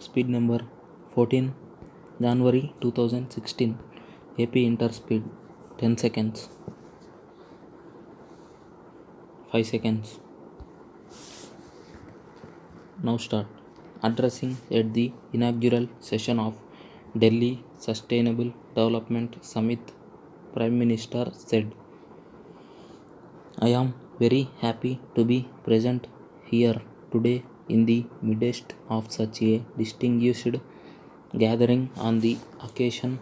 speed number 14 January 2016. AP interspeed 10 seconds, 5 seconds. Now start. Addressing at the inaugural session of Delhi Sustainable Development Summit, Prime Minister said, I am very happy to be present here today in the midst of such a distinguished gathering on the occasion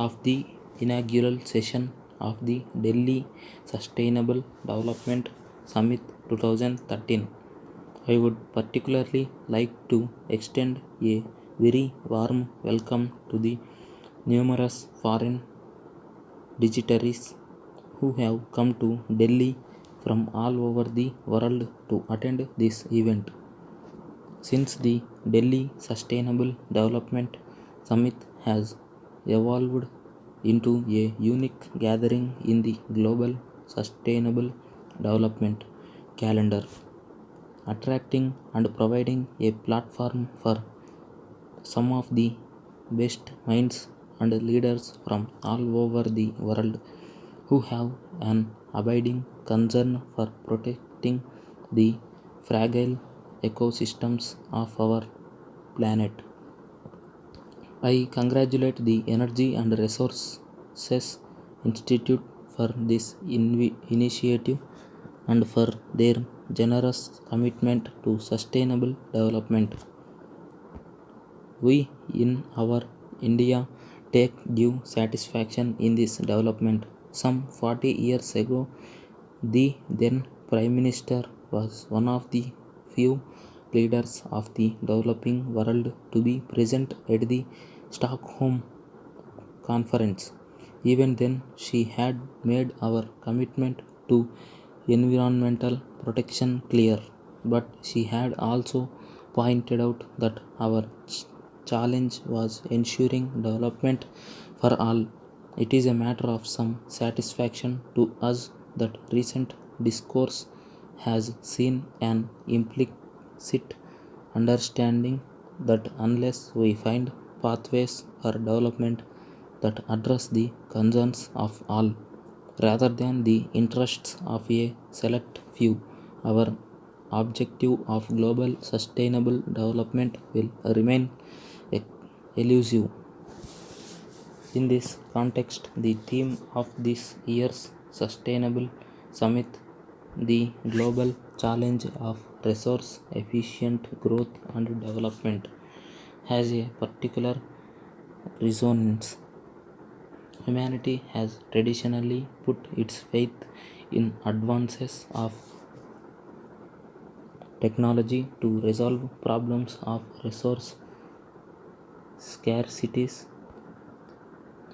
of the inaugural session of the Delhi Sustainable Development Summit 2013. I would particularly like to extend a very warm welcome to the numerous foreign dignitaries who have come to Delhi from all over the world to attend this event. Since the Delhi Sustainable Development Summit has evolved into a unique gathering in the global sustainable development calendar, attracting and providing a platform for some of the best minds and leaders from all over the world who have an abiding concern for protecting the fragile ecosystems of our planet. I congratulate the Energy and Resources Institute for this initiative and for their generous commitment to sustainable development. We in our India take due satisfaction in this development. Some 40 years ago, the then Prime Minister was one of the few leaders of the developing world to be present at the Stockholm Conference. Even then, she had made our commitment to environmental protection clear, but she had also pointed out that our challenge was ensuring development for all. It is a matter of some satisfaction to us that recent discourse has seen an implicit understanding that unless we find pathways for development that address the concerns of all, rather than the interests of a select few, our objective of global sustainable development will remain elusive. In this context, the theme of this year's Sustainable Summit, the global challenge of resource efficient growth and development, has a particular resonance. Humanity has traditionally put its faith in advances of technology to resolve problems of resource scarcities.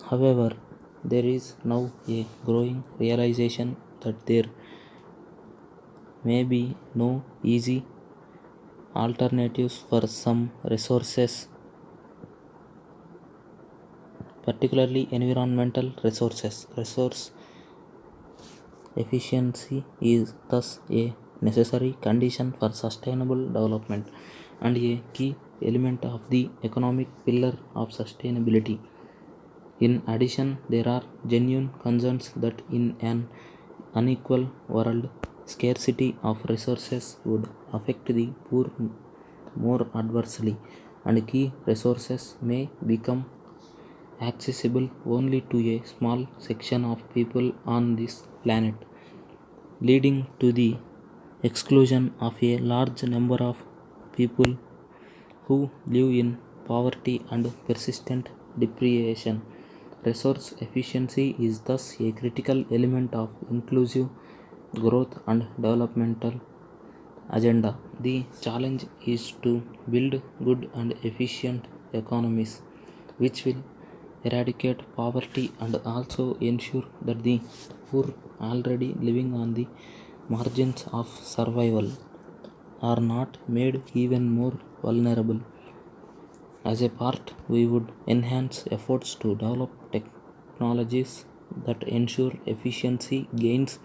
However, there is now a growing realization that there may be no easy alternatives for some resources, particularly environmental resources. Resource efficiency is thus a necessary condition for sustainable development and a key element of the economic pillar of sustainability. In addition, there are genuine concerns that in an unequal world, scarcity of resources would affect the poor more adversely, and key resources may become accessible only to a small section of people on this planet, leading to the exclusion of a large number of people who live in poverty and persistent deprivation. Resource efficiency is thus a critical element of inclusive growth and developmental agenda. The challenge is to build good and efficient economies which will eradicate poverty and also ensure that the poor already living on the margins of survival are not made even more vulnerable. As a part, we would enhance efforts to develop technologies that ensure efficiency gains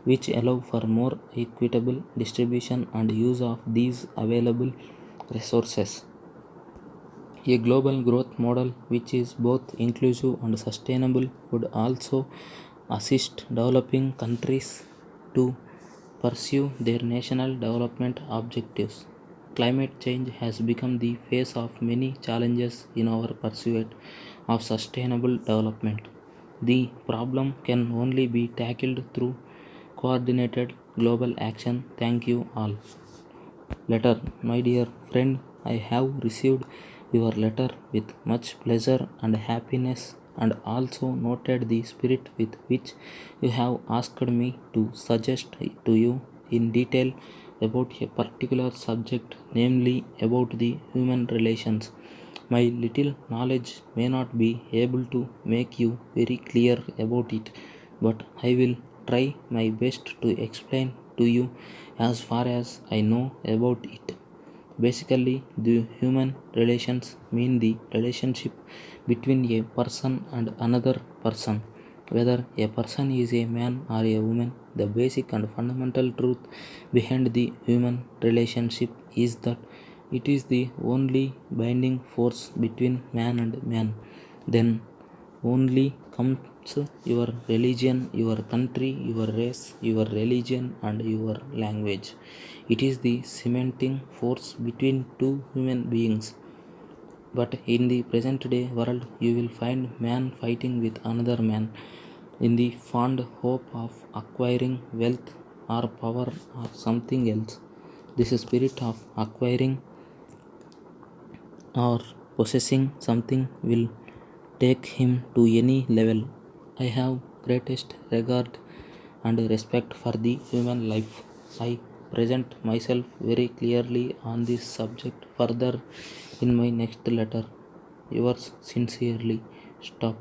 which allow for more equitable distribution and use of these available resources. A global growth model which is both inclusive and sustainable would also assist developing countries to pursue their national development objectives. Climate change has become the face of many challenges in our pursuit of sustainable development. The problem can only be tackled through coordinated global action. Thank you all. Letter. My dear friend, I have received your letter with much pleasure and happiness, and also noted the spirit with which you have asked me to suggest to you in detail about a particular subject, namely about the human relations. My little knowledge may not be able to make you very clear about it, but I will try my best to explain to you as far as I know about it. Basically, the human relations mean the relationship between a person and another person. Whether a person is a man or a woman, the basic and fundamental truth behind the human relationship is that it is the only binding force between man and man. Then only comes your religion, your country, your race, your religion, and your language. It is the cementing force between two human beings. But in the present day world, you will find man fighting with another man in the fond hope of acquiring wealth or power or something else. This spirit of acquiring or possessing something will take him to any level. I have greatest regard and respect for the human life. I present myself very clearly on this subject further in my next letter. Yours sincerely, Stop.